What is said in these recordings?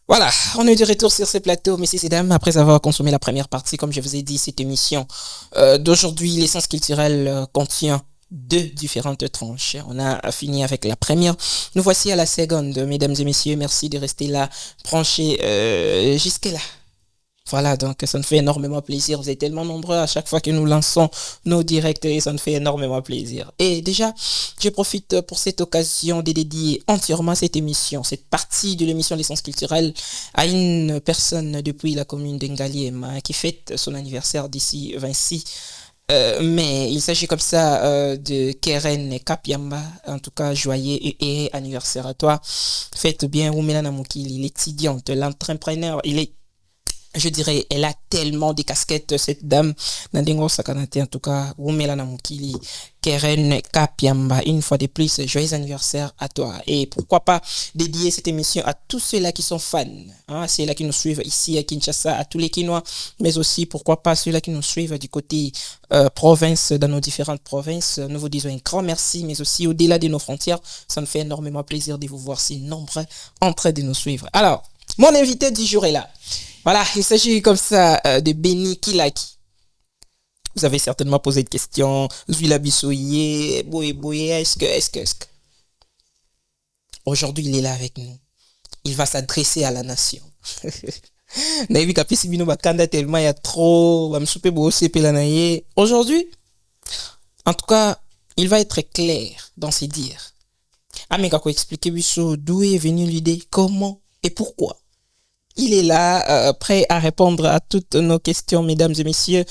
Voilà, on est de retour sur ce plateau, messieurs et dames, après avoir consommé la première partie, comme je vous ai dit, cette émission d'aujourd'hui, l'essence culturelle contient deux différentes tranches. On a fini avec la première. Nous voici à la seconde, mesdames et messieurs. Merci de rester là, branchés jusque-là. Voilà, donc ça nous fait énormément plaisir. Vous êtes tellement nombreux à chaque fois que nous lançons nos directs et ça nous fait énormément plaisir. Et déjà, je profite pour cette occasion de dédier entièrement cette émission, cette partie de l'émission L'essence culturelle à une personne depuis la commune d'Engaliema qui fête son anniversaire d'ici 26 mais il s'agit comme ça de Keren Kapiamba. En tout cas, joyeux et anniversaire à toi. Faites bien Oumela Namukili, l'étudiante, l'entrepreneur. Il est, je dirais, elle a tellement de casquettes, cette dame. Nandingo Sakanate, en tout cas, Wumela Namukili, Keren Kapiamba, une fois de plus, joyeux anniversaire à toi. Et pourquoi pas dédier cette émission à tous ceux-là qui sont fans, hein, ceux-là qui nous suivent ici à Kinshasa, à tous les Kinois, mais aussi, pourquoi pas, ceux-là qui nous suivent du côté province, dans nos différentes provinces. Nous vous disons un grand merci, mais aussi au-delà de nos frontières, ça nous fait énormément plaisir de vous voir si nombreux en train de nous suivre. Alors, mon invité du jour est là. Voilà, il s'agit comme ça de Benny Kilaki. Vous avez certainement posé de questions. Zuila Bissoye, Boye, est-ce que. Aujourd'hui, il est là avec nous. Il va s'adresser à la nation. Naïvi Kapisi Bino Bakanda tellement il y a trop. Aujourd'hui, en tout cas, il va être clair dans ses dires. Ah, mais kako expliquer d'où est venue l'idée, comment et pourquoi. Il est là, prêt à répondre à toutes nos questions, mesdames et messieurs.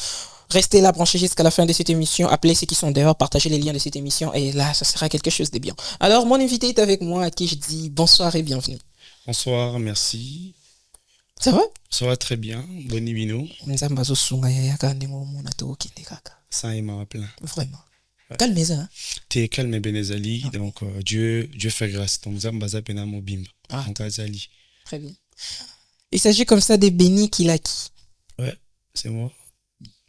Restez là, branchez jusqu'à la fin de cette émission. Appelez ceux qui sont dehors, partagez les liens de cette émission. Et là, ça sera quelque chose de bien. Alors, mon invité est avec moi, à qui je dis bonsoir et bienvenue. Bonsoir, merci. Ça va? Ça va très bien. Boni Bino. Ça il m'a plein. Vraiment. Ouais. Calme ça. Hein? T'es calme, Benezali. Ah. Donc, Dieu fait grâce. Donc, Zambaza Penamo Bimba. Ah. Donc, Azali. Très bien. Il s'agit comme ça de Benny Kilaki. Ouais, c'est moi.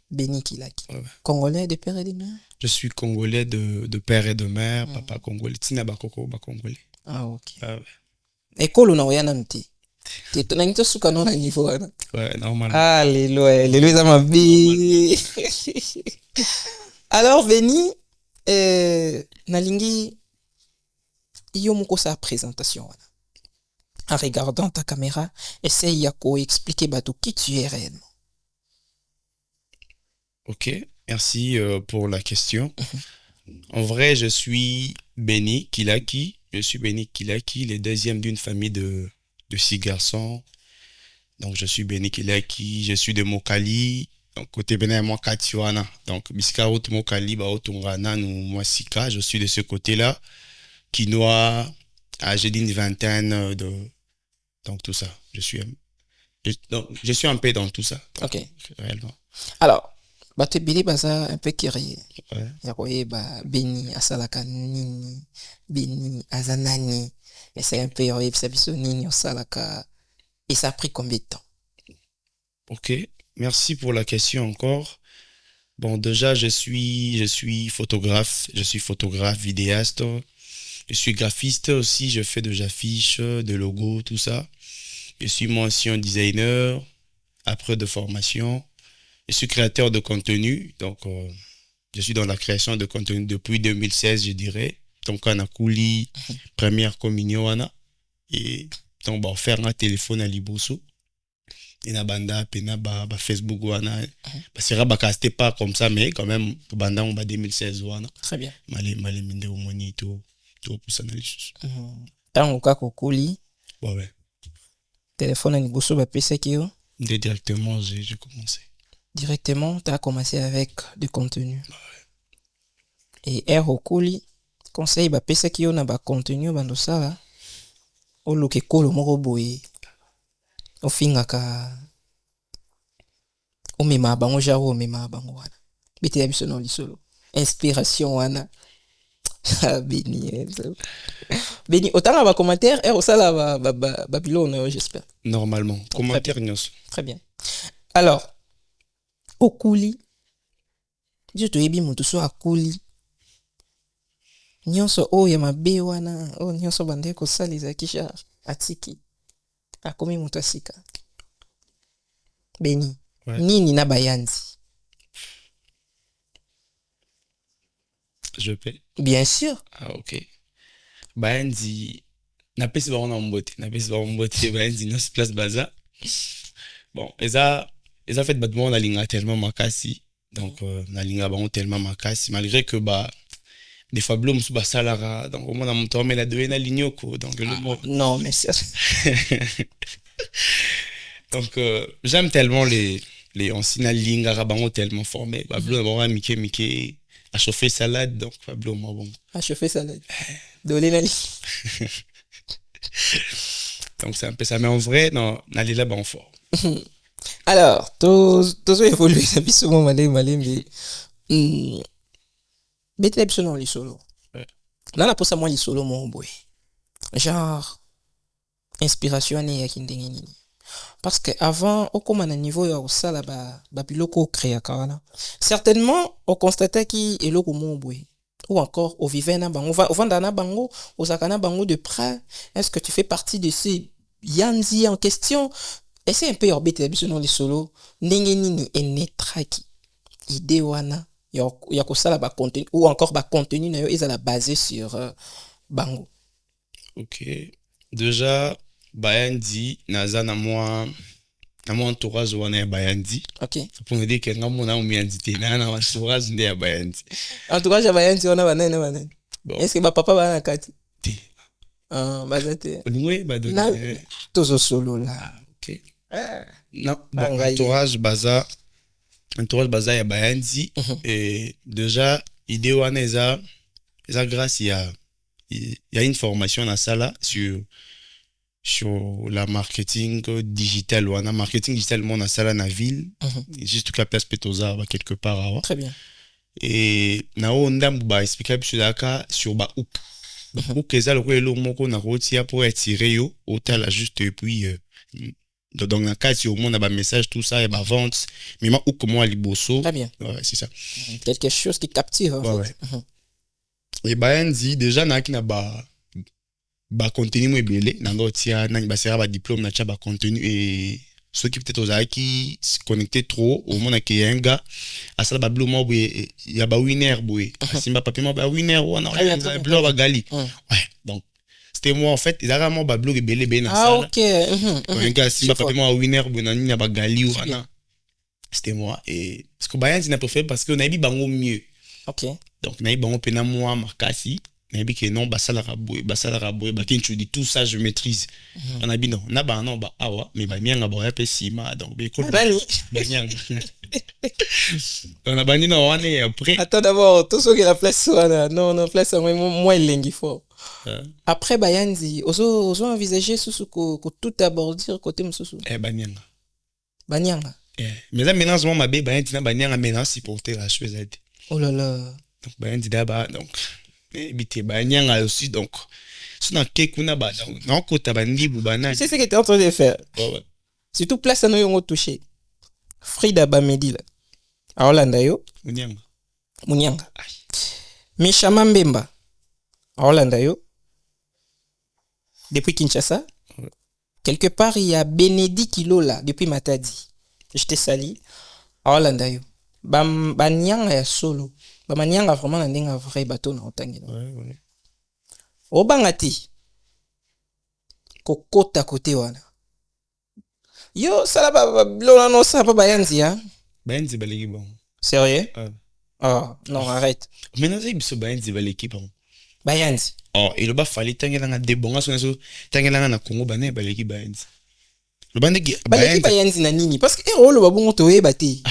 Benny Kilaki. Ouais. Congolais de père et de mère? Je suis congolais de père et de mère. Papa congolais. Tina Bakoko, congolais. Ah, ok. Ah, ouais. École on a rien noté. Tu es un peu na niveau. Ouais, normal. Alléluia. Alléluia, ça m'a bien. Alors, Benny, Nalingi, iyo moko sa présentation. En regardant ta caméra, essaye de expliquer qui tu es réellement. Ok, merci pour la question. En vrai, je suis Benny Kilaki. Je suis Benny Kilaki, le deuxième d'une famille de 6 garçons. Donc, je suis Benny Kilaki. Je suis de Mokali. Donc, côté Benin, moi, Katiwana. Donc, Biska Out Mokali, Baotungana, nous, moi, Sika. Je suis de ce côté-là. Quinoa, j'ai dit une vingtaine de. Donc, tout ça. Je suis un peu dans tout ça. Donc, ok. Réellement. Alors, tu es un peu curieux. Ouais. Benny Asalaka Nini, Benny Azanani. Mais c'est un peu Nini Asalaka. Et ça a pris combien de temps? Ok. Merci pour la question encore. Bon, déjà, je suis photographe. Je suis photographe, vidéaste. Je suis graphiste aussi. Je fais des affiches, des logos, tout ça. Je suis moi aussi un designer, après de formation. Je suis créateur de contenu. Donc, je suis dans la création de contenu depuis 2016, je dirais. Donc, on a Kouli, première communion, et donc, on va faire un téléphone à Liboso. Et na banda, pena ba Facebook, wana. Parce que c'était pas comme ça, mais quand même, banda, on va 2016, wana. Très bien. Malé, minde au moni, tout pour ça, analyse. Tant au cas Kouli. Ouais. Téléphone à Liboso, PC qui est. Directement, j'ai commencé. Directement, tu as commencé avec du contenu. Ouais. Et R au Kouli, conseil, PC qui est un contenu, ça là. O loke kolo moko boye. O fingaka. O mema bango jaro o mema bango wana. Bete ya biso non lisolo. Inspiration wana. Béni. Béni, autant la commentaire, et aussi la Babylone, j'espère. Normalement. Commentaire, très bien. Alors, au Kouli, je te dis, mon tout soit à Kouli. Nyonso o ya mabe wana o nyonso bande ko saliza kisha atiki akomi moto asika Beni Ouais. nini na bayanzi Je paie. bien sûr Ah, ok. Bayanzi, napesi bango na mbote. Napesi bango mbote, bayanzi, nyonso place baza. Bon, eza fait bato moko nalinga tellement makasi. Donc, nalinga bango tellement makasi. Malgré que, des fois, bilo mosusu basalaka. Donc, omona moto amela doye na lignoko. Donc, le mot. non mais c'est Donc, j'aime tellement on s'ina linga bango tellement formé. Bilo na bango mike à chauffer salade. Donc, bilo moi bon. à chauffer salade dolé na li Donc, c'est un peu ça. Mais en vrai, non, n'allez là, bon fort. alors tozo évoluer na biso mo malembe betela biso na lisolo Ouais. nana posa mwa lisolo mo boye genre inspiration ane yaki ndenge nini parce que avant okoma na niveau ya kosala babiloko okreaka wana certainement oconstataki eloko mo boye ou encore ovivait na bango ovanda na bango ozalaka na bango de près est-ce que tu fais partie de ces yanzi en question essaie un peu yobetela biso na lisolo ndenge nini enetraki idée wana ya kosala bacontenu ou encore bacontenu na yo ezala basé sur bango Ok. Déjà, Bayandi, naza na moi entourage wana ya Bayandi. ok Pour me dire que nga mona umiyandi te, na entourage nde ya Bayandi. en tout cas jabayanzi wana banene Bon. est-ce que bapapa bana na kati Te. baza te Olingo ye Na- badoni. tozosolola Ok. Non, Ah, bon, ngai. entourage baza ya Bayandi. Et déjà, idée wana eza grâce il y a une formation na sala sur la marketing digital wana marketing digital mon na sala na ville juste toute la place petoza quelque part awa. très bien Et na o ndambu ba expliquer biso daka sur ba hook hook eza loko elo moko na rotia pour attirer yo otala juste et puis donc na kati au monde na ba message tout ça et ba vente mais ma hook moi liboso. très bien Ouais, c'est ça. quelque chose qui captive en Ouais, fait ouais. Et Bayanzi déjà naki na ba contenu mo ebele na ngo tia na ba sera ba diplôme na tia ba contenu et ceux qui peut-être ozaki se connecter trop au monde qui yenga asala ba blue mo boye ya ba winner boye asimba papier mo ba winner wana na blue ba gali. Ouais, donc c'était moi en fait ezaka mo ba blue ebele na ah sala. ok Yenga asimba papier mo winner boye na nini ba gali wana. C'était moi et parce que Bayanzi n'a pas fait parce que on a dit bango mieux. ok Donc, naïb bango pena moi makasi, naïb que non basala raboué, bakin tu dis tout ça je maîtrise. On a dit non, na ba non ba awa, mais ba mianga ba yape sima donc be ko ba mianga. On a bani non on est après. attends d'abord tout ce qui est la place wana non place moi elengi fort après bayanzi ozo envisager susu ko tout abordir côté mususu Banyanga. banyanga Mais là maintenant moi ma bé bayanti na banyanga maintenant supporter la chose a été. oh là là Donc bayanti d'aba donc bité banyanga aussi donc si na ke kuna ba donc non kota bandi bu bana. c'est ce que tu es en train de faire Ouais. surtout place na yo touché Frida Bamedi là a Holanda yo Munyanga. Munyanga Mishama Mbemba a Holanda yo depuis Kinshasa quelque part il y a Bénédicte Kilola depuis Matadi je te salue a Holanda yo banyanga ya solo bamanyanga vraiment na ndenge vrai bateau na otangi Ouais. obangati kokota kote wana yo sala bilona no sala bayanzi ya Bayanzi baleki bon. sérieux Ouais. ah non arrête Maintenant c'est biso bayanzi baleki bon. bayanzi Oh, et le bas fallait tangelanga de bonga so tangelanga na Congo bane baleki bayanzi. Le bande baleki bayanzi na nini parce que rolo babongo toyeba te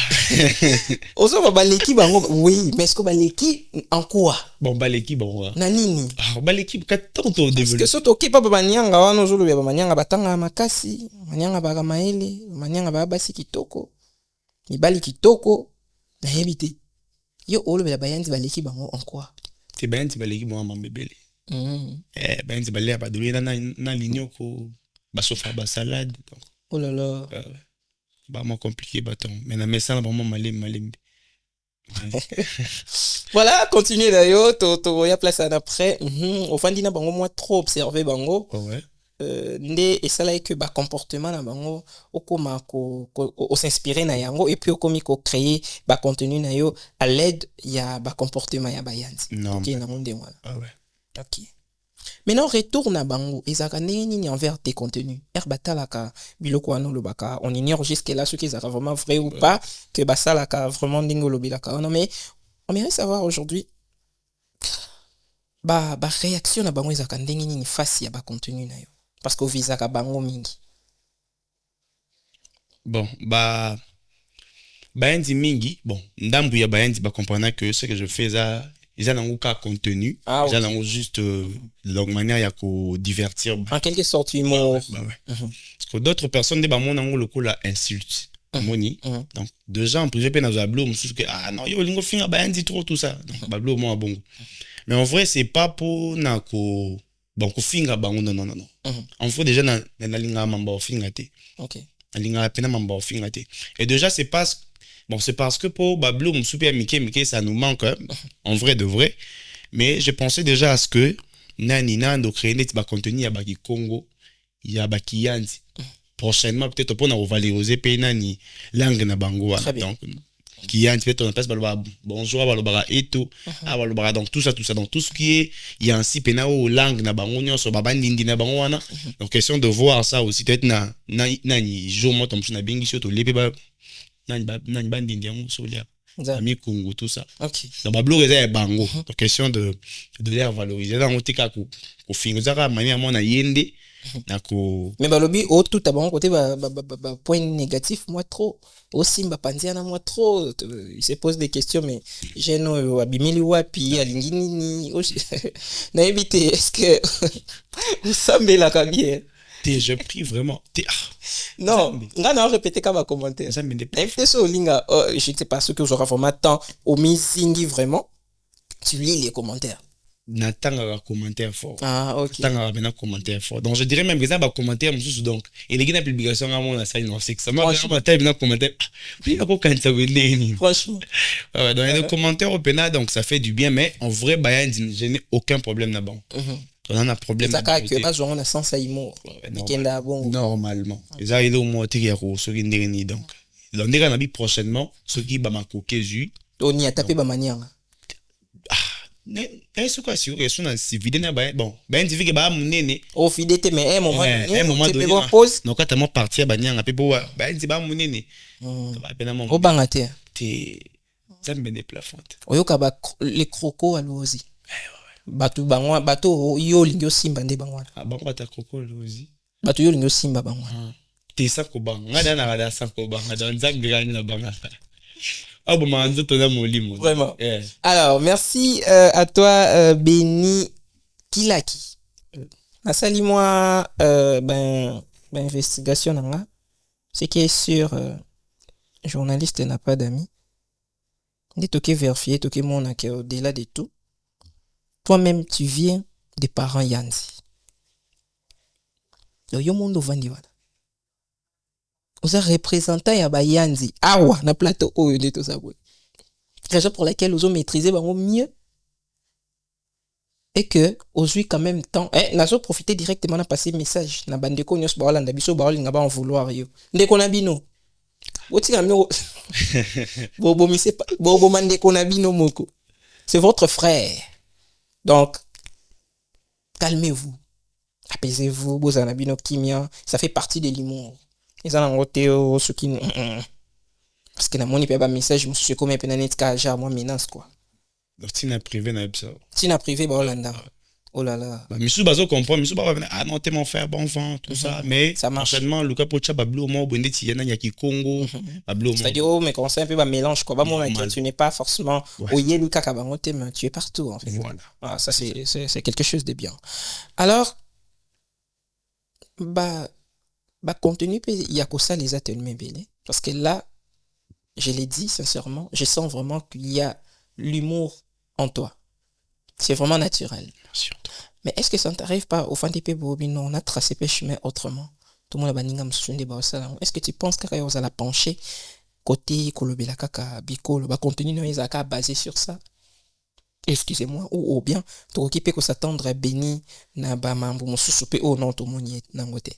ozo baleki bango oui mais est-ce que baleki en quoi bon baleki bon. na nini Ah baleki katonto parce que développer. so toki pa banyanga wana ozolo ya banyanga batanga makasi banyanga ba maele banyanga ba basi kitoko mibali kitoko na yebite yo olo ya bayanzi baleki bango en quoi Te bayanzi baleki bon mambebele. Bayanzi baleki ba dolé na lignoko ba sofa ba salade donc. Oh là là. Bah moins compliqué bâton. Mais na message vraiment malem. Voilà, continuez d'ailleurs, to ya place à d'après. Au fond dina bango moi trop observé bango. Oh ouais. nde esala que ba comportement na bango okoma ko s'inspirer na yango et puis okomi ko créer ba contenu na yo à l'aide ya ba comportement ya bayanzi Non. OK na monde voilà. Ah ouais. OK. Maintenant retourne à bango ezaka nini envers tes contenus herbatalaka biloko wana lobaka on ignore jusque là ce qui est vraiment vrai ou pas que basalaka vraiment ndingo lobilaka non mais on aimerait savoir aujourd'hui ba réaction na bango ezaka ndenge nini face ya ba contenu na yo parce que visaka bango mingi Bon, bayanzi mingi, bon, ndambu ya bayanzi ba comprendre que ce que je fais ça, ils ont un cas contenu, Ah, ils ont juste leur manière ya ko divertir. en quelque sorte humour. Bah ouais. Parce que d'autres personnes de ba mon nango le la insulte. Moni. Donc déjà en privé pe na zablo mususu que ah non yo lingo finga bayanzi trop tout ça. Donc bablo mo bongo. Mais en vrai c'est pas pour na ko bon ko finga bango non non non. En vrai déjà na linga mamba finga te. OK. Linga pena mamba finga te. Et déjà c'est parce que pour bablo mususu mike ça nous manque en vrai de vrai. Mais je pensais déjà à ce que nani nando créer net ba contenu ya baki Congo, ya baki yanzi. Prochainement peut-être pour nous valoriser nani langue na bango donc qui a peut-être on passe bonjour balobara et tout balobara donc tout ça donc tout ce qui est il y a ainsi pena au langue na bango nyonso babandindi na bango wana donc question de voir ça aussi peut-être nani jour moi tom na bingi surtout lepe ba nani bandindi yango solia ami Congo tout ça OK donc bablo eza bango donc question de les valoriser dans otika ko fingoza manière mona yende nako mais balobi au tout à bon côté point négatif moi trop aussi mbapanziana moi trop il se pose des questions mais j'ai no abimeli wapi alingi nini na éviter est-ce que vous semblez la bien je prie vraiment non nga na répéter comme commentaire ça me invité so linga je ne sais pas ce que j'aurai vraiment temps au misingi vraiment tu lis les commentaires n'attends commentaire fort OK n'attends commentaire fort donc je dirais même que ça va commentaire mususu donc et les gars publication à mon ça non c'est que ça m'a vraiment tellement commentaire oui pas quand ça veut dire franchement ouais dans les commentaires au pénal donc ça fait du bien mais en vrai bayan je n'ai aucun problème là-bas on a un problème ça que pas on a sens à humour normalement ils arrivent au moins tirer so qui donc on dirait na bi prochainement ce qui ba makoke zu on y a tapé ba manière est-ce que si on a si vidéo na ba bon ben dit que ba munene au fidélité mais un moment donné pause donc quand tellement partir ba nyanga pe bo ba dit ba munene ba pena mon au bangate te ça me des plafonds oyoka ba les crocos alozi batu bangwa bato yo lingyo simba nde bangwa bango bata crocos alozi bato yo lingyo simba bangwa te sa ko banga ngada na ngada sa ko banga dans zangirani na banga. Ah bon, vraiment. Yeah. Alors, merci à toi, Benny Kilaki. Nasali moi, investigation nanga. C'est qui est sûr, journaliste n'a pas d'amis. N'est toqué vérifier, toqué mon au-delà de tout. Toi-même, tu viens des parents Yanzi. Yo monde vandi wala. Oza représentant ya ba yanzi awa na plateau oyo de tout ça boy raison pour laquelle ozo maîtriser bango mieux et que aujourd'hui quand même temps nazo profiter directement na passer message na bandeko nyos ba walanda biso ba walinga ba en vouloir yo ndeko na bino otika mio bobo mi c'est pas bobo mandeko na bino moko c'est votre frère donc calmez-vous apaisez-vous bozana bino kimia ça fait partie de l'humour. Ils ont un ce qui parce que na moni pe ba message monsieur comme pe na net ka ja moi menace quoi donc tina privé na ça tina privé ba Hollanda oh là là bah monsieur bazo comprend monsieur ba ah non t'es mon frère bon vent tout ça mais ça marche certainement Luka Pocha bablo mo bonde ti yana ya ki Congo bablo mo c'est-à-dire mais quand c'est un peu ba mélange quoi ba moi tu n'es pas forcément oye Luka ka bango te mais tu es partout en fait voilà ça c'est quelque chose de bien alors bah contenu il y a que ça les ateliers belé parce que là je l'ai dit sincèrement je sens vraiment qu'il y a l'humour en toi c'est vraiment naturel mais est-ce que ça ne t'arrive pas au fin des bobino on a tracé pe chemin autrement tout le monde a baninga msunde ba sala est-ce que tu penses que vous allez pencher côté kolobela kaka bikolo ba contenu no ezaka basé sur ça excusez-moi, ou bien, tokoki pe ko s'attendre à Beni na ba mambo mosusu pe o non tomoni nango te.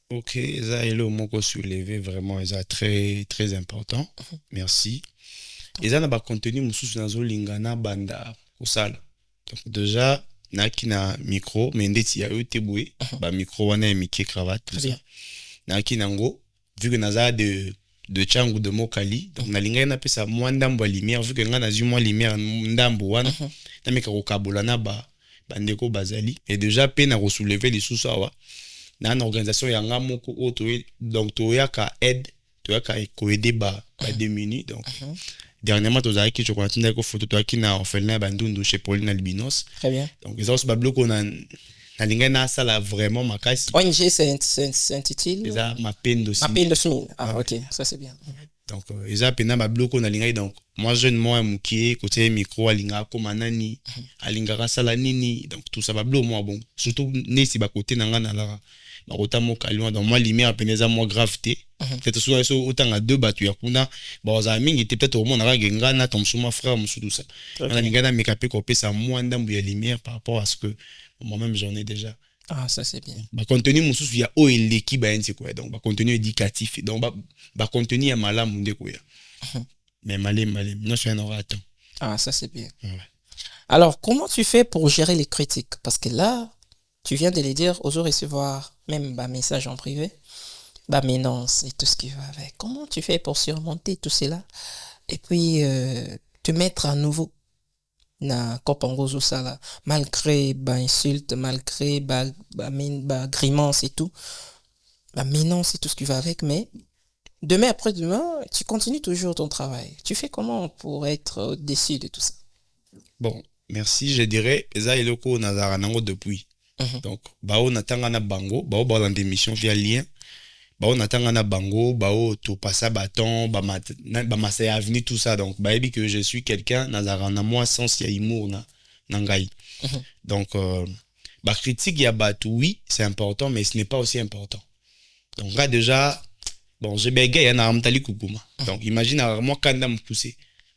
Ok, ça est le mot qu'on soulevé vraiment, ça très très important. Merci. Et ça n'a pas contenu mususu nazo lingana banda osala. Donc déjà naki na micro mais ndeti ya yo teboué, ba micro wana ya mike cravate tout Très bien. ça. Naki nango vu que naza de changu de mokali donc na linga na pesa moi ndambo ya lumière vu que nga nazu moi lumière ndambo wana na meka ko kabola na ba bandeko bazali et déjà pe na soulever les sous awa na na organisation ya nga moko auto donc toya ka aide toya ka ko aider ba démunis donc dernièrement tozalaki je crois tindako photo toaki na orphelinat bandundu chez Pauline Albinos. Très bien. Donc ils ont ce bablo qu'on a na linga na sala vraiment makasi. ONG c'est intitulé Eza mapendo aussi. Mapendo Smith. Ah ok, ça c'est bien. Donc eza pena bablo qu'on a linga donc moi jeune moi mukie côté micro alinga ko manani alinga sala nini donc tout ça bablo moi bon surtout nesi ba côté nanga na la ba kota mo kalwa donc moi lumière peneza moi gravité peut-être soit so autant à deux batu ya kuna ba za mingi peut-être au monde na genga na tom suma frère musu tout ça on a linga na mekape ko pesa moi ndambu ya lumière par rapport à ce que moi-même j'en ai déjà. Ah ça c'est bien. Ba contenu mususu ya o eleki ba nti quoi donc ba contenu éducatif donc ba contenu ya malamu ndeko ya. Mais malé non c'est un orateur. Ah ça c'est bien. Ouais. Alors comment tu fais pour gérer les critiques parce que là tu viens de les dire aux recevoir même bah message en privé bah menace et tout ce qui va avec. Comment tu fais pour surmonter tout cela et puis te mettre à nouveau na kopangozo sala malgré bah insulte malgré bah grimace et tout bah menace et tout ce qui va avec mais demain après-demain tu continues toujours ton travail. Tu fais comment pour être au-dessus de tout ça? Bon, merci, je dirais eza eloko nazara nango depuis. Donc bao natanga na bango, bao dans démission via lien. Bao natanga na bango, bao to passa bâton, ba massa avenir tout ça donc baebi que je suis quelqu'un nazara na moi sens ya humour na ngai. Donc ba critique ya batu oui, c'est important mais ce n'est pas aussi important. Donc là déjà bon, j'ai bégayé na amtali kukuma. Donc imagine moi kanda me pousser.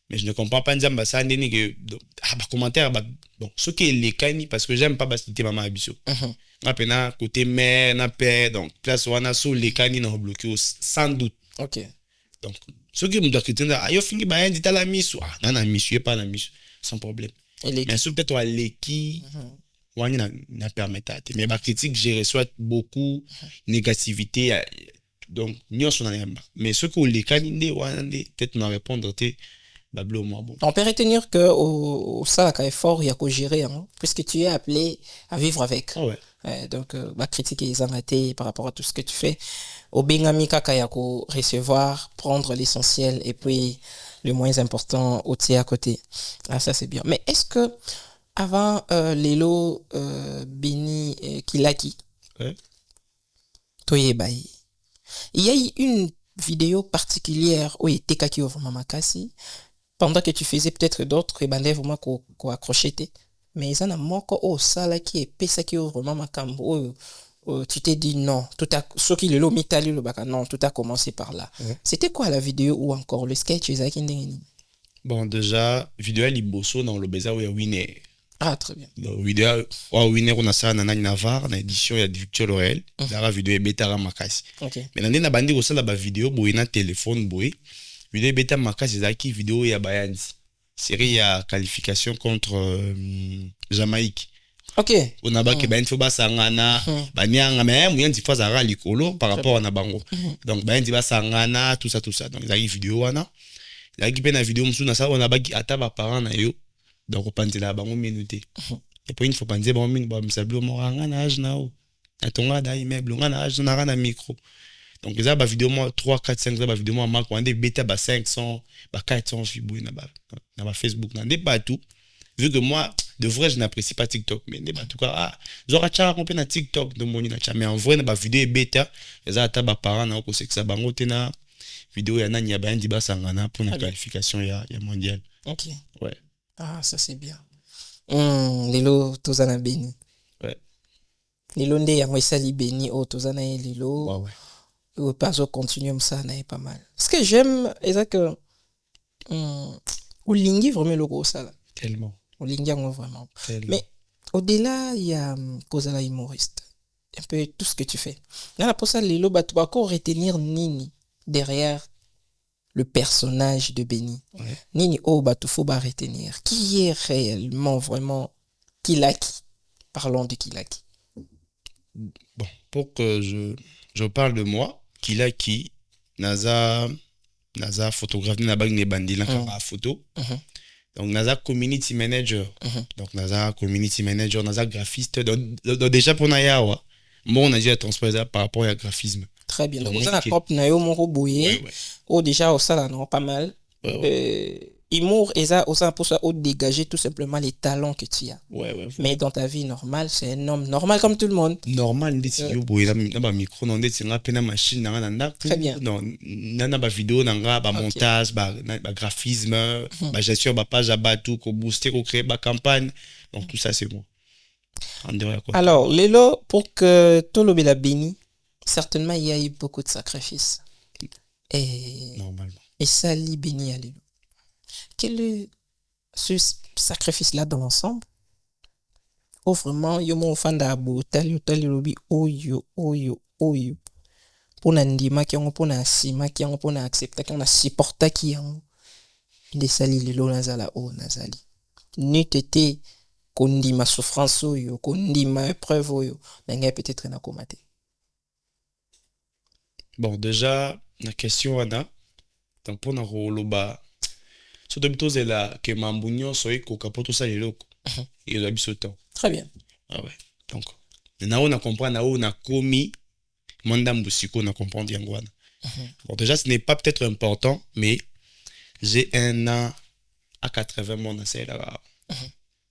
Mais je ne comprends pas nzamba ça ndeni que commentaire bon ce qui est les cani parce que j'aime pas basiter maman abiso. Na pena côté mère na père donc place wana so les cani na bloqué sans doute. OK. Donc ce qui me doit critiquer ayo fingi ba ndi tala misu na misu pas na misu sans problème. Mais ce peut-être les qui wani na permettre mais ba critique j'ai reçoit beaucoup négativité donc nyonso na yamba mais ce que les cani ndé wana peut-être na répondre té bon. On peut retenir que au Salaka est fort, il y a qu'à gérer, hein, puisque tu es appelé à vivre avec. Ah ouais. Donc, critiquer les arrêtés par rapport à tout ce que tu fais. Au Bengami Kaka, il y a qu'à recevoir, prendre l'essentiel et puis le moins important au à côté. Ah, ça c'est bien. Mais est-ce que avant Lelo Beni Kilaki, Toye Bayi, il y a eu une vidéo particulière où il était Kaki au Mamakasi pendant que tu faisais peut-être d'autres et bandé vraiment ko accroché mais ils en a moko au sala qui est pesa qui vraiment makambo tu t'es dit non tout a ce qui le mitali le baka non tout a commencé par là. C'était quoi la vidéo ou encore le sketch Isaac Ndengeni? Bon déjà vidéo liboso dans le beza où ya winner. Ah très bien. La vidéo winner on a ça na Navarre na édition ya Victor L'Oréal la vidéo betara makasi. OK. Mais nande na bandi ko sala ba vidéo boy na téléphone boy vidéo beta makasi zaki vidéo ya Bayandi série ya qualification contre Jamaïque. OK. On a ba ke ben fo ba sangana banyanga mais muyendi fois za likolo par rapport na bango. Donc Bayandi ba sangana tout ça donc zaki vidéo wana zaki pe na vidéo musu na ça on a ba ata ba parents na yo donc opanzela bango minute. Et puis il faut panzer bango minute ba msablo mo ngana age na o atonga da immeuble ngana age na micro. Donc les ba vidéo moi 3 4 5 ba vidéo moi marque on des bêta ba 500 ba 400 fibu na ba Facebook na des partout vu que moi de vrai je n'apprécie pas TikTok mais des en tout cas zora cha compé na TikTok de moni na cha mais en vrai na ba vidéo bêta les ata ba parents na ko c'est que ça bango tena vidéo ya nani ya ba ndi ba sangana pour la qualification ya mondial. OK. Ouais. Ah ça c'est bien. Lelo tozana Beni. Ouais. Lelo ndé ya mwesali Beni o tozana lelo. Ouais. Ou pas au continuum ça n'est pas mal. Ce que j'aime est que ou lingi vraiment le gros ça là. Tellement. olingi yango vraiment. Tellement. Mais au-delà, il y a Kozala humoriste. Un peu tout ce que tu fais. Là, pour ça, Lelo, bah, tu vas encore retenir Nini derrière le personnage de Benny. Ouais. Nini, oh, bah, tu faut bah retenir. Qui est réellement, vraiment Kilaki? Parlons de Kilaki. Bon, pour que je parle de moi, Kilaki, Naza photographe, Nabag ne bandila kaba photo. Donc, Naza community manager. Donc, Naza community manager, Naza graphiste. Donc déjà, pour Nayawa, moi, on a déjà transposé par rapport au graphisme. Très bien. Donc, Donc, vous avez un cop Nayo Moro Boye. Ouais. Oh, déjà, au ça, là, non, pas mal. Humour, et ça, pour ça, dégager tout simplement les talents que tu as. Ouais. Mais dans ta vie normale, c'est un homme normal comme tout le monde. Normal, ndeti yo boye na ba micro na ndeti nga pena machine na nga na Très bien. Non, na ba vidéo na nga ba montage, ba graphisme, ba gestion ba page à batou, ko booster, ko créer ba campagne. Donc tout ça c'est bon. Alors, Lelo, pour que Tolobe la béni, certainement il y a eu beaucoup de sacrifices. Et normalement. Et ça lit béni à Lelo. Quel est ce sacrifice-là dans l'ensemble? Oh, vraiment, yo mon fan d'abo, tali lobi, oyo. Pour n'andima qui ont pour n'asima qui ont pour n'accepter qui ont supporter qui ont des sali Lelo nazala o nazali. N'eût été qu'on dit ma souffrance oyo, qu'on dit ma épreuve oyo, n'engage peut-être na komate. Bon, déjà, la question Anna, donc pour nous loba, surtout plutôt c'est là que Mambunyo soit coca pour tout ça les locaux. Il a bis temps. Très bien. Ah ouais. Donc, on a compris, on a commis, mandam busiko, on a compris Yangwana. Bon, déjà, ce n'est pas peut-être important, mais j'ai un an à 80 mon assez là.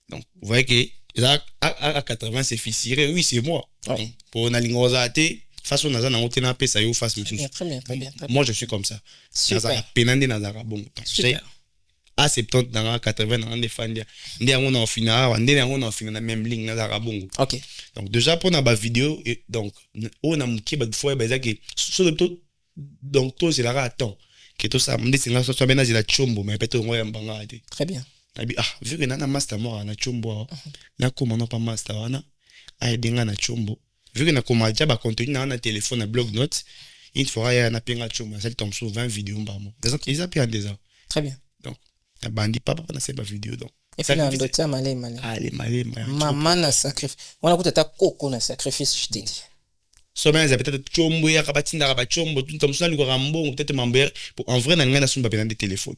Donc, vous voyez que à 80 c'est fissiré, oui, c'est moi. Ouais. Pour una lingozate, façon naza na otena pe ça yo face monsieur. Très bien. Moi je suis comme ça. Super. Penande nazara bon. Super. À 70 dans 80 dans des fans ndé on en final, ndé on en final na même ligne nazara bon. OK. Donc déjà pour na ba vidéo et donc on a muki ba fois ba que sur le tout donc tout c'est là attends que tout ça ndé c'est là soit bien la chombo mais peut-être on va mbanga. Très bien. Vu que nana master moi na chombo na comment non pas master wana a denga na chombo vu que na comment déjà ba contenu na téléphone na blog note il faudra ya na pinga chombo ça tombe sur 20 vidéos par mois des ils a pris des heures. Très bien. Donc na bandi papa na c'est pas vidéo donc et puis na ndotia malé maman na sacrifice on a kutata koko na sacrifice je t'ai dit sommet ça peut-être chombo ya kabatinda ka chombo tout comme ça lui rambo peut-être member en vrai na ngana sumba pena des téléphones.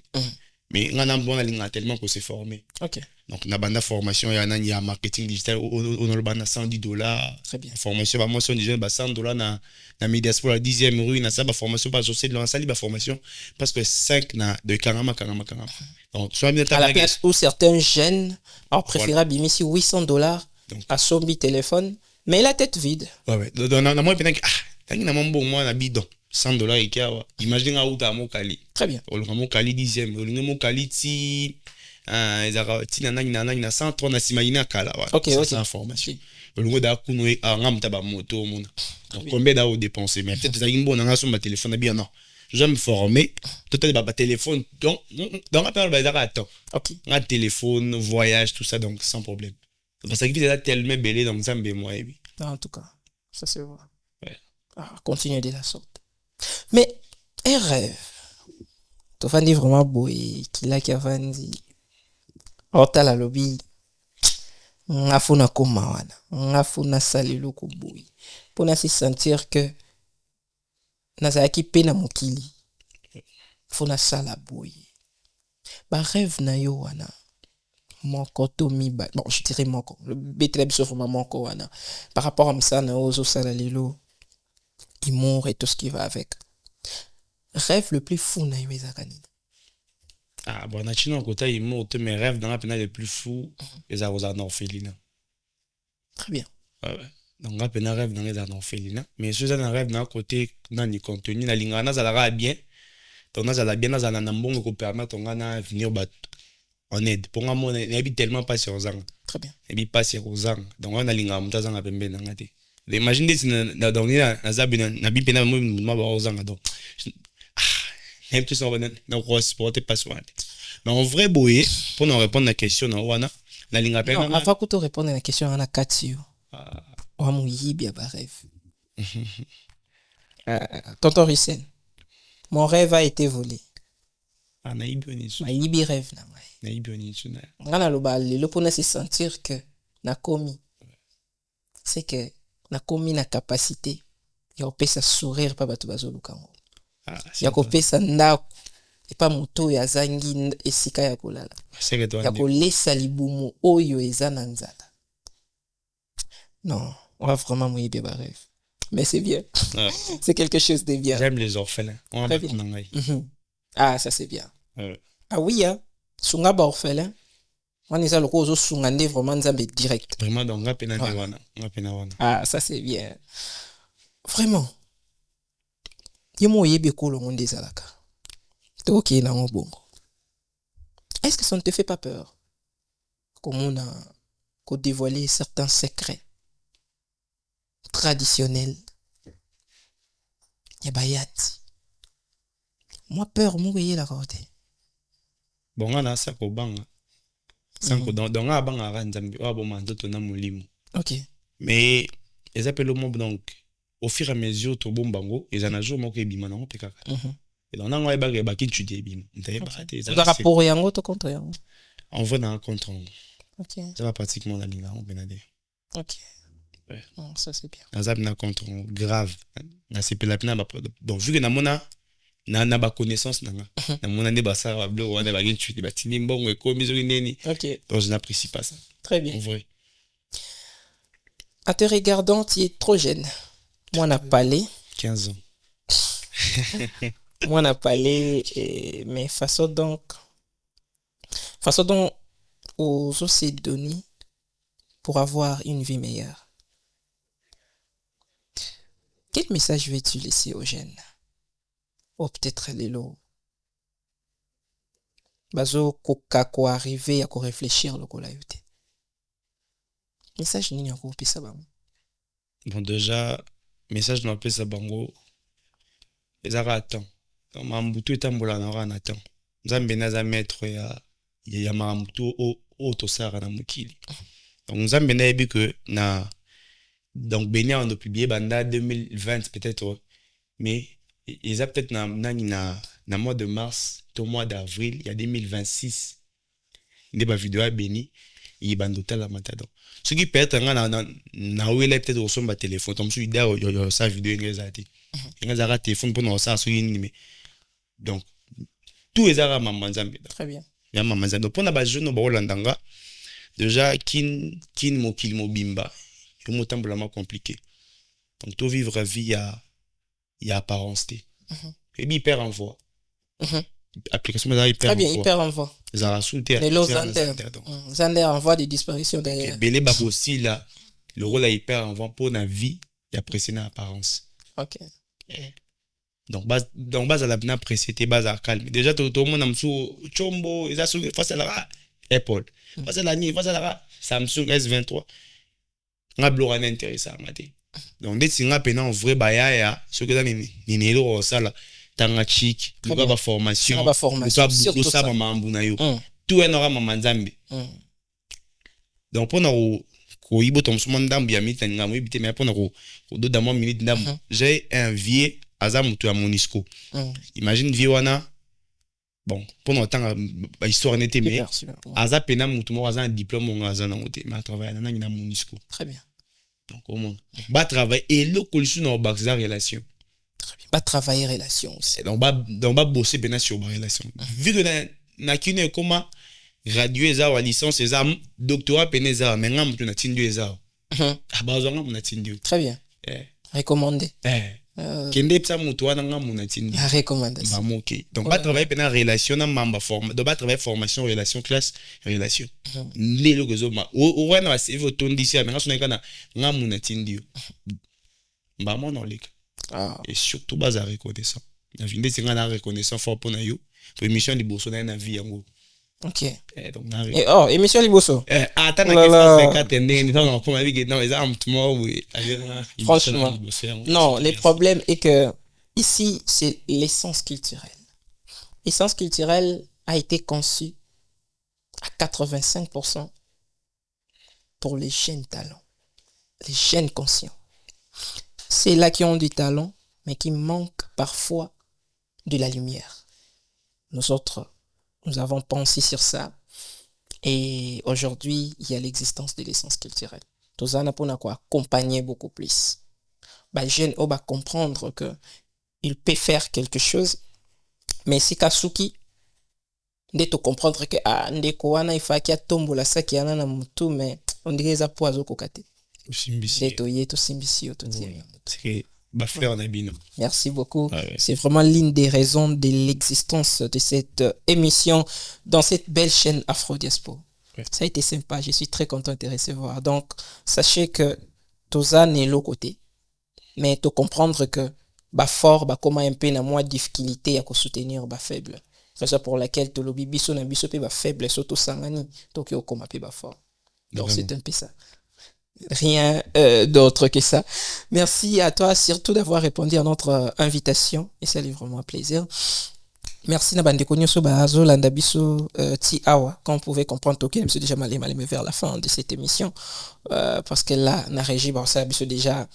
Mais on a ligne tellement qu'on s'est formé. OK. Donc na banda formation il y a marketing digital on a banda $110. Très bien. Formation ba moi son déjà $100 na Medias pour la 10e rue na ça ba formation pas social dans ça ba formation parce que 5 na de karama. Donc soit bien à la place où certains jeunes ont préféré abîmer si $800 à son téléphone mais la tête vide. Ouais. Donc na moi pendant que tangi na mambo moi na bidon $100 et kia wa imagine auta mo kali. Très bien. On le mo kali 10e on le mo kali ti ezaka tina na 130 na simagina kala wa. OK. C'est information. Le ngo da kuno ngam ta ba moto mona. Donc combien da au dépenser mais peut-être ça une bonne nga sur ma téléphone bien non. Je vais me former peut-être ba téléphone donc dans rappel ba ezaka attends. OK. Un téléphone, voyage tout ça donc sans problème. Parce que c'est tellement belé donc ça me moi oui. En tout cas, ça c'est vrai. Ouais. Continuer de la sorte. Mais un rêve. Tu vas dire vraiment beau et qu'il a qui a dit. Ota la lobby. Ngafuna komawana. Ngafuna salilo kuboui. Pour se sentir que nazaki pena mokili. Funa sala boy. Ba rêve na yo wana. Moko to miba. Bon, je dirais moko. Le betleb sauf moko wana. Par rapport à ça na ozo sala lilo. Humour et tout ce qui va avec. Rêve le plus fou na yo ezakani. Bon na chino côté humour mes rêves dans la peine les plus fous les arrosa orphelinat. Très bien. Ouais. Donc la peine rêve dans les orphelinat mais ceux un rêve dans côté dans les contenus na lingana ça la bien. Donc na ça la bien na ça na mbongo ko permettre on na venir bat en aide pour moi n'habite tellement pas sur zang. Très bien. Et pas sur zang. Donc on a lingana mutaza na pembe na ngate. Imagine si na donner na zabi na bi pena mo ba zang donc. Même tout ça na grosse porter pas soin. Mais en vrai boye pour nous répondre à la question na wana nalinga pe Non, nga avant que tu répondes à la question, on a Katio. ah, On a Yibia rêve. Tonton Rissen, mon rêve a été volé. naibi onisu Ma Yibi rêve. naibi onisu na Ngana loba lelo pona se sentir que nakomi. C'est que nakomi na capacité. Ya kopesa sourire pa bato bazolukango. Ya kopesa ndako. Et pas moto ya zangi esika ya kolala. c'est que toi Ya kolesa libumu oyo eza na nzala. Non, on va vraiment mouiller bien rêve. Mais c'est bien. C'est quelque chose de bien. j'aime les orphelins on Très va bien. Ah, ça c'est bien. Ouais. Ah oui, hein. Sunga ba orphelin. On est à l'ozo sungande vraiment nzambe direct. vraiment donc nga pena de wana nga pena wana Ah, ça c'est bien. Vraiment. Yemo yebe kolo ngonde zalaka. Ok, na bongo. Est-ce que ça ne te fait pas peur? Comme on a dévoilé certains secrets traditionnels. Yabayati. Moi, peur, moi, la côté. bon nga na sa ko banga sanko donc nga banga ra nzambe wa bo mandoto na molimo Ok. mais les appels au mob donc au fur et à mesure to bombango ils en a jour moko ebima nango pe kaka et donc nango eba ba ki tu dis ebima ntaye ba te Ça va pour yango to contre yango. on va dans contre Ok. ça va pratiquement la linga on benade Ok. ouais. Oh, ça c'est bien. azab na contre grave na sepela pina ba donc vu que na mona na ba connaissance nanga na mona ne ba ça ba blo wana ba ki tu dis ba tini mbongo ko mizori neni Ok. donc je n'apprécie pas ça Très bien. en vrai En te regardant, tu es trop jeune. Moi, on a parlé. 15 ans Moi, on a parlé. Mais façon dont aux autres s'est donné pour avoir une vie meilleure. Quel message veux-tu laisser aux jeunes? Ou peut-être les lots. Bazo koka ko arriver à ko réfléchir le kola yote. Message nini yako pesa bango? bon déjà message na pesa bango ezaka attend donc mambutu etambola na wana attend nzambe naza maître ya mambutu o to sara na mokili donc nzambe na yebi que na donc beni on a publié banda 2020 peut-être mais ils a peut-être na mois de mars to mois d'avril il y a 2026 nde ba vidéo ya beni il bando tala matado ce qui peut être na wele peut-être au son ba téléphone comme sur idée yo sa vidéo ngezati ngezara téléphone pour no sa so yini mais donc tout ezara maman nzambe Très bien. ya maman nzambe pour na ba jeune ba olandanga déjà kin mokili mobimba yo motambola ma compliqué donc to vivre vie ya apparence té et bi hyper envoi application mais hyper Très bien, hyper envoi. zara souter Les lots Zander. Zander envoie des disparitions derrière. belé ba aussi là le rôle est hyper envoi pour la vie et apprécier na apparence Ok. donc base à la bien apprécier base à calme déjà tout le monde amsou chombo ils a sous face à la Apple face à la ni face à la Samsung S23 nga blora na intéressant maté donc dès singa pena en vrai baya ce que ni nelo ça là tanga chic ba formation ba formation surtout ça mambu na yo tout est normal mamanzambe donc pour nous ko ibo tom so mandambu ya mita nga mo ibite mais pour nous ko do damo minute ndambu j'ai envié azamutu ya Monisco imagine vie wana bon pour nous temps ba histoire n'était mais aza pena mutu mo aza un diplôme on aza na ngote mais travailler na Monisco. Très bien. Donc comment ba travailler et le collision dans ba relation. Très bien. Pas travailler relation aussi. Donc ba bosser pena sur ba relation. Vu que na kine comment radio eza wa licence eza doctorat pena eza mais ngam tu na tindu eza. Ba zo ngam na tindu. Très bien. Recommandé. Kende psa mutu wana ngam na tindu. Recommandation. Ba OK. Donc ba travailler pena relation na mamba forme. Donc ba travailler formation relation classe relation. Lelo gozo ma o wana ba CV otondisi mais ngaso na ngam na tindu. Ba mon olik. Et surtout base à reconnaissant. La vie c'est nga reconnaissant fort pour na yo. Pour émission de bosso na vie yango. Ok. Donc émission Liboso. Attends na 4 ndenge non pour ma vie non les armes tout moi oui. Franchement. Non, le problème est que ici c'est l'essence culturelle. L'essence culturelle a été conçue à 85% pour les jeunes talents, les jeunes conscients. C'est là qui ont du talent, mais qui manquent parfois de la lumière. Nous autres, nous avons pensé sur ça. Et aujourd'hui, il y a l'existence de l'essence culturelle. Tout ça, pour accompagner beaucoup plus. Les jeunes vont comprendre qu'ils peuvent faire quelque chose, mais si Kasuki, de te comprendre que ndeko wana il faut qu'il y a tombola ça qui ana na mutu, mais on dirait ça poiso kokate. Merci beaucoup. Ah ouais. C'est vraiment l'une des raisons de l'existence de cette émission dans cette belle chaîne Afro Diaspora. Ouais. Ça a été sympa. Je suis très content de te recevoir. Donc, sachez que tout ça n'est l'autre côté. Mais de comprendre que fort, comment un peu na moins difficulté à soutenir faible. C'est ça pour laquelle tout le bibiso na biso pe faible surtout sangani tokyo koma pe fort. Donc c'est un peu ça. Rien d'autre que ça. Merci à toi surtout d'avoir répondu à notre invitation et ça lui vraiment un plaisir. Merci na bande konyo so bazo landa biso ti awa quand on pouvait comprendre que c'est déjà mal vers la fin de cette émission parce que là na régie ça biso déjà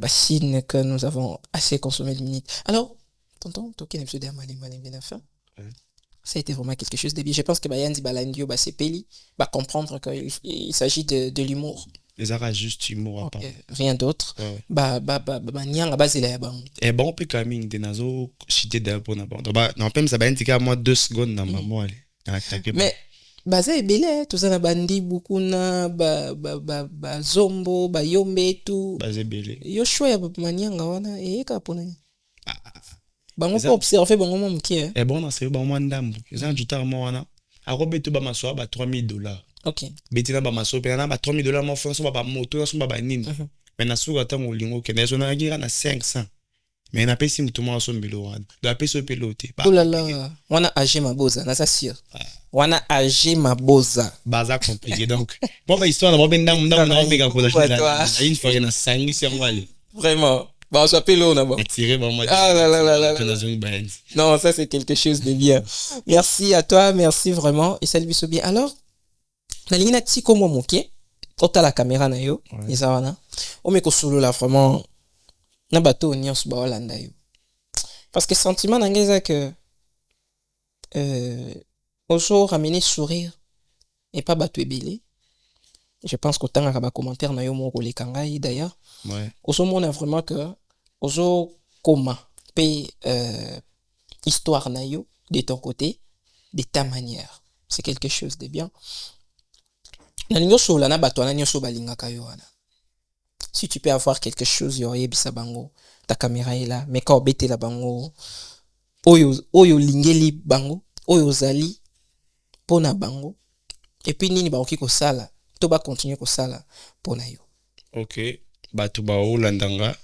signe que nous avons assez consommé de minutes. Alors tonton token episode ya mal bien la fin. Ça a été vraiment quelque chose de bien. Je pense que Yandi Balandio c'est Peli comprendre qu'il s'agit de l'humour. Les arts juste humour okay. Rien d'autre. Nyanga bazela ya bango. Et bon peut quand même des nazo chité de pour na bon. Non même ça indiquer moi 2 secondes dans moi aller. Mais baza ebele tout ça na bandi beaucoup na zombo yombe tout. Baza ebele. Yo choix ya manyanga wana ka pona. Bango pas observer bango mo mkie. Et bon c'est bango ndambo. Ils ont ajouté moi wana. A robeto ba maso ba $3,000. OK. Betina ba maso pe na ba $3,000 mo fonso ba moto so ba nini. Mais na suka tango lingo ke na zo na gira na 500. Mais na pesi mutu mo so mbilo wana. Do apeso pelote. Oh là là. Wana age maboza na ça sûr. Wana age maboza. Baza compliqué donc. Bon histoire na ba ndam na be ka ko da une fois na 5 sur moi. Vraiment. On s'appelle là bas. Ah là. Non, ça c'est quelque chose de bien. Merci à toi, merci vraiment et salut biso bien. Alors, na lingina tiko mo moké, ota la caméra na yo, ezana. O me ko solo là vraiment na bato nyos ba Holanda yo. Parce que sentiment na ngeza que oso ramener sourire et pas bato ebele. Je pense qu'autant à ba commentaire na yo mo ko le kangai d'ailleurs. Ouais. Oso on a vraiment que oso koma pe histoire na yo de ton côté, de ta manière. C'est quelque chose de bien. Na lingo so la na bato na nyoso balingaka yo wana. Si tu peux avoir quelque chose yo yebisa bango, ta caméra est là, mais quand bete la bango oyo lingeli bango, oyo zali pona bango. Et puis nini ba okiko sala, to ba continuer ko sala pona yo. OK. Bato ba Holandanga.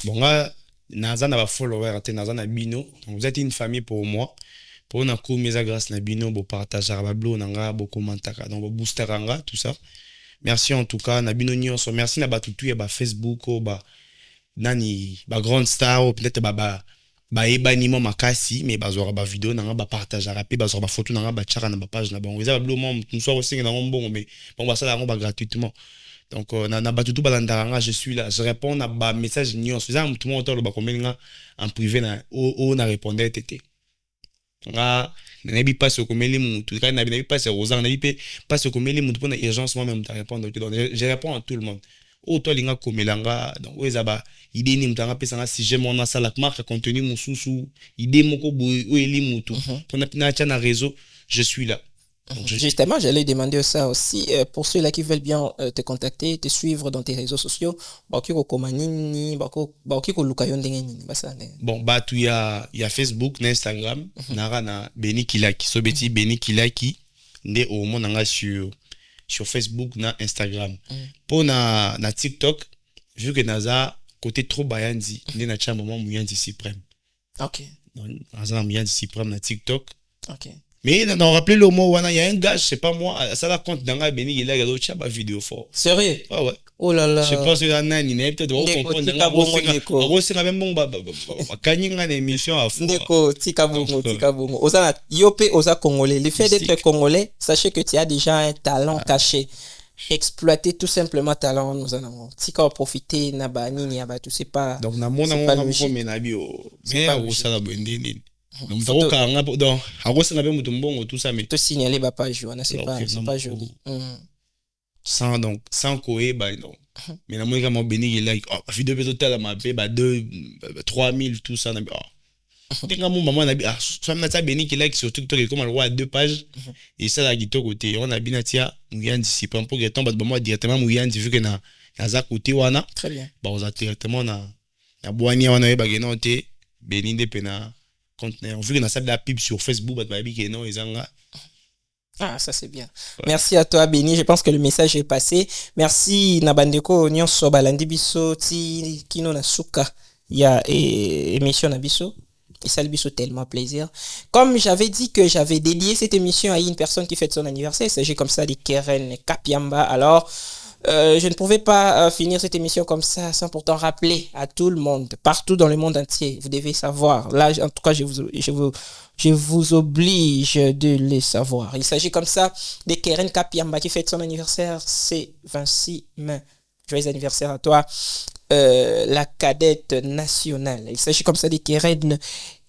Bonga naza na ba follower te naza na bino. Vous êtes une famille pour moi. Pour na ko mesa grâce na bino bo partager ba blo nanga bo commentaka donc bo boosteranga tout ça. Merci en tout cas na bino nyonso. Merci na bato tout ya ba Facebook o ba nani ba grande star ou peut-être ba ebani mo makasi mais bazora ba vidéo nanga ba partager pe bazora ba photo nanga ba tchara na ba page na bango. Eza ba blo mo nous aussi na mbongo mais bon ba ça la ba gratuitement. Donc na batutu balandaranga je suis là je réponds à ba message nyons faisant tout le monde ba komelinga en privé na na répondait tété nga na bi pas komeli mutu ka na bi pas rozang na bi pas komeli mutu pour na urgence moi même ta répondre donc je réponds à tout le monde toi linga komelanga donc ezaba idée ni mutanga pesa nga si j'aime on a ça la marque contenu mususu idée moko o eli mutu pour na na réseau je suis là. Donc, justement, j'allais demander ça aussi pour ceux-là qui veulent bien te contacter, te suivre dans tes réseaux sociaux. Bon, bah tu y a Facebook, Instagram, nara na Beni Kilaki, sobeti Beni Kilaki, né au monde nanga sur Facebook na Instagram. Pour na TikTok, vu que naza côté trop bayandi, né na cha moment Muyandi Suprême. OK. Naza Muyandi Suprême na TikTok. OK. Mais non, rappelez le mot, il y a un gars, je sais pas moi, ça la compte dans la Béni, il a l'autre vidéo fort. Sérieux? Ah ouais. Oh là là. Je pense que la nani, il peut-être comprendre dans c'est même bon, kanyinga l'émission à fond. Ndeko, tika bongo. Oza yope, oza congolais. Le fait d'être congolais, sachez que tu as déjà un talent caché. exploiter tout simplement talent nous en avons si quand profiter na ba nini ya ba tout c'est pas donc c'est pas logique. mais pas à logique. ça la bonne nini donc Photo- tako kanga donc à ça na be mutu mbongo tout ça mais te signaler ba page wana c'est Alors pas que c'est non, pas oh. joli. sans koyeba non mais na moi kama beniki like oh vidéo bezo tala mabe ba 2 3000 tout ça na oh tenga mon maman na bi so na ta beniki like sur TikTok comme le roi 2 pages et ça la gito côté on a binatia muyandi si pas pour que temps ba moi directement muyandi vu que na za côté wana Très bien. ba on a directement na boani wana ba geno te beninde pena conteneur vu que na ça de la pub sur Facebook ba bi que non ezanga. Ah, ça c'est bien. Ouais. Merci à toi, Béni. Je pense que le message est passé. Merci, Nabandeko, Nyonso, Balandi Biso, Ti, Kino Nasuka. Il y a émission Nabiso. Et ça, le Biso, tellement plaisir. Comme j'avais dit que j'avais dédié cette émission à une personne qui fête son anniversaire, il s'agit comme ça de Keren Kapiamba. Alors, je ne pouvais pas finir cette émission comme ça sans pourtant rappeler à tout le monde, partout dans le monde entier. Vous devez savoir. Là, en tout cas, je vous oblige de le savoir. Il s'agit comme ça de Keren Kapiamba qui fête son anniversaire. C'est 26 mai. Joyeux anniversaire à toi, la cadette nationale. Il s'agit comme ça de Keren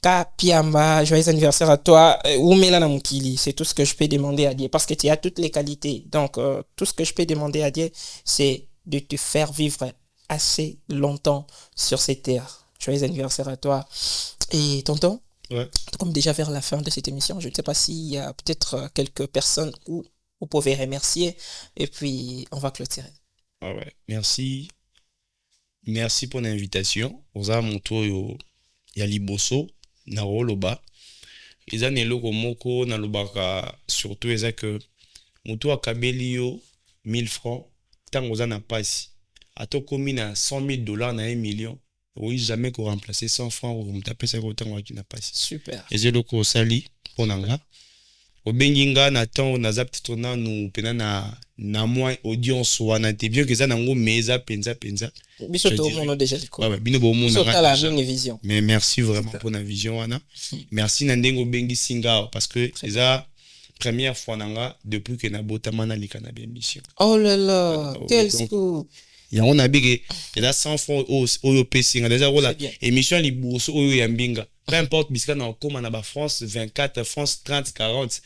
Kapiamba, joyeux anniversaire à toi. Oumela Namukili, c'est tout ce que je peux demander à Dieu parce que tu as toutes les qualités. Donc, tout ce que je peux demander à Dieu, c'est de te faire vivre assez longtemps sur cette terre. Joyeux anniversaire à toi. Et tonton, ouais. Comme déjà vers la fin de cette émission, je ne sais pas s'il y a peut-être quelques personnes où vous pouvez remercier et puis on va clôturer. Ah ouais. Merci pour l'invitation. Oza mon tour yo ya liboso na roloba. Eza neloko moko na lobaka surtout eza que moto akabeli yo 1000 francs tant oza na pasi. Ato komi na $100,000 na 1 million. Oui, jamais qu'on remplacer 100 francs ou me taper ça autant qui n'a pas. Super. Eza loko sali ponanga. Obenginga na temps naza peut-être na nous pena na moins audience wana te bien que ça nango meza penza biso to mono déjà quoi ouais bino bo mono na la même vision mais merci vraiment pour la vision wana merci na ndengo bengi singa parce que c'est la première fois nanga depuis que na botama na likana bien mission. Oh là là, quel scoop. Ya on a bigé et là 100 francs au PC déjà voilà émission liboso oyo ya mbinga peu importe bisika na koma na ba France 24 France 30 40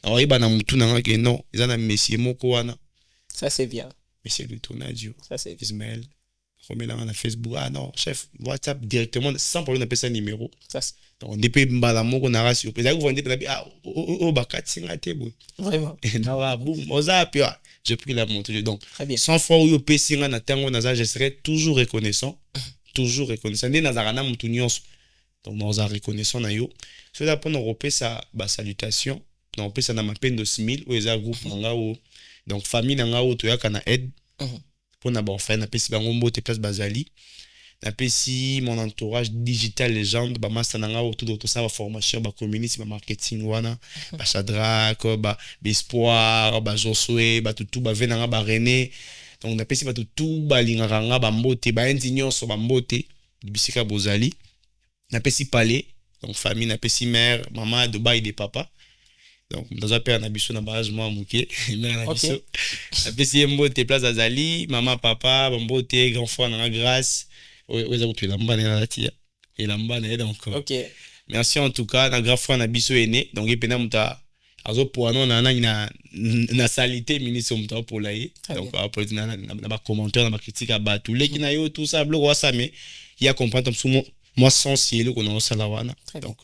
alors iba na mutu na que non ils na monsieur moko wana ça c'est bien monsieur le tournadio ça c'est Ismaël remets-la na Facebook ah non chef WhatsApp directement sans problème d'appeler ça numéro ça donc depuis mbala moko na ra surprise vous vendez ah oh bakati ngate bo vraiment na wa boum WhatsApp j'ai pris la montre donc très bien 100 fois au PC na tango na je serai toujours reconnaissant ndi nazarana mutu nyonso donc naza reconnaissant na yo so da pona repesa ba salutation na repesa na mapendo 6000 ou eza groupe nanga o donc famille nanga o to yaka na aide pona ba enfin na pesi bango mbote place bazali na pesi mon entourage digital légende ba master nanga o tout ça ba formation ba community ba marketing wana ba Shadrack ba espoir ba Josué ba tout ba venanga ba René donc na pesi ba tout ba linganga ba mbote ba nyonso ba mbote bisika bozali na pesi palais donc famille na pesi mère maman de bail des papa donc dans un père na biso na barrage moi muké mère na biso na pesi mbote place azali maman papa ba mbote grand frère na grâce oza ko lamba na latia et lamba na donc OK merci en tout cas na grand frère na biso aîné donc epena muta azo poano na salité ministre muta pour la donc après na ba commentaire na ba critique à ba tous les qui na yo tout ça blog ça mais il y a comprendre comme moi sans ciel qu'on a salawana donc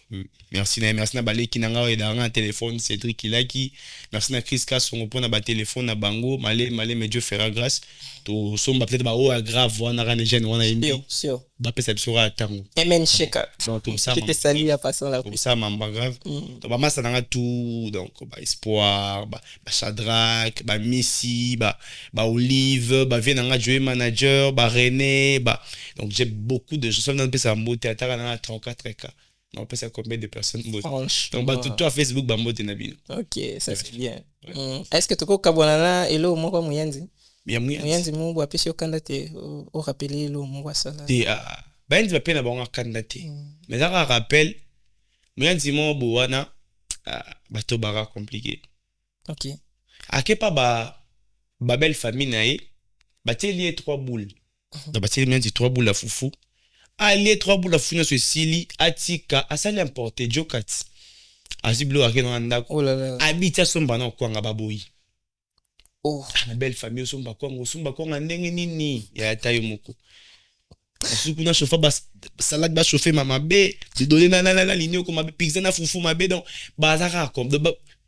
merci na balé qui nanga et dans un téléphone Cédric Kilaki merci na Chris Kasongo pour na ba téléphone na bango malé mais Dieu fera grâce to somba peut-être ba o grave wana ran jeune wana imi sûr ba pesa bisora tango amen sheka donc comme ça je te salue à passant là comme ça mamba grave donc ba massa nanga tout donc ba espoir ba Shadrack ba Missy ba Olive ba venanga Joe manager ba René ba donc j'ai beaucoup de choses dans pesa théâtre na 34K on peut ça combien de personnes donc bah tout à Facebook ba mbote na bino. OK ça c'est bien est-ce que toko kabonana elo moko muyenzi bien muyenzi mungu apesi okanda te o rappeler elo mungu asala te ba ndi ba pena ba okanda te mais ça rappelle muyenzi mo bo wana ba to bara compliqué OK akepa ba ba belle famille na ye batieli ye 3 boules donc batieli mingi 3 boules ya fufu alie 3 boules ya fufu nyonso esili atika asali importe jokati azwi biloko ake na ndako Oh là là. abiti asomba na okwanga baboyi Oh. na belle famille osomba kwanga ndenge nini ya ata yo moko suku na chauffa salade ba chauffer mama be de donner na ligne ko mabe pizza na fufu mabe donc bazaka comme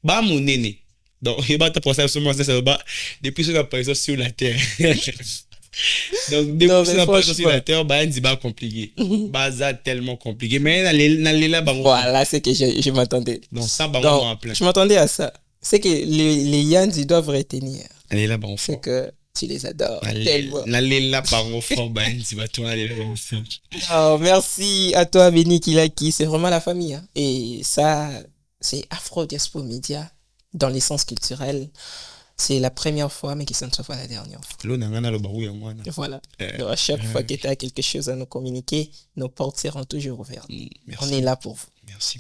ba monene donc il va te penser absolument ça ba depuis son apparition sur la terre donc depuis son apparition sur la terre ba ndi ba compliqué baza tellement compliqué mais na lela bango voilà c'est que je m'attendais donc ça bango en plein je m'attendais à ça c'est que les Yanns ils doivent retenir lela bango c'est que tu les adores tellement. Lela bango fort ba ndi ba toi lela bango. Oh, merci à toi Benny Kilaki, c'est vraiment la famille hein. Et ça c'est Afro Diaspora Media dans l'essence culturelle. C'est la première fois, mais que ça ne soit pas la dernière fois. Et voilà. Donc, à chaque fois que tu as quelque chose à nous communiquer, nos portes seront toujours ouvertes. On est là pour vous. Merci.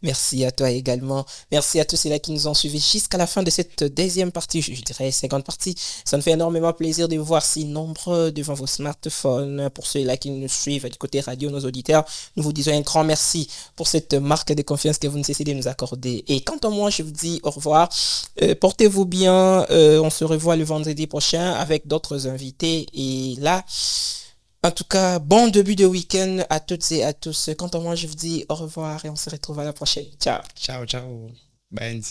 Merci à toi également. Merci à tous ceux-là qui nous ont suivis jusqu'à la fin de cette deuxième partie, je dirais seconde partie. Ça nous fait énormément plaisir de vous voir si nombreux devant vos smartphones. Pour ceux-là qui nous suivent du côté radio, nos auditeurs, nous vous disons un grand merci pour cette marque de confiance que vous ne cessez de nous accorder. Et quant à moi, je vous dis au revoir. Portez-vous bien. On se revoit le vendredi prochain avec d'autres invités. Et là... En tout cas, bon début de week-end à toutes et à tous. Quant à moi, je vous dis au revoir et on se retrouve à la prochaine. Ciao. Ciao. Bye.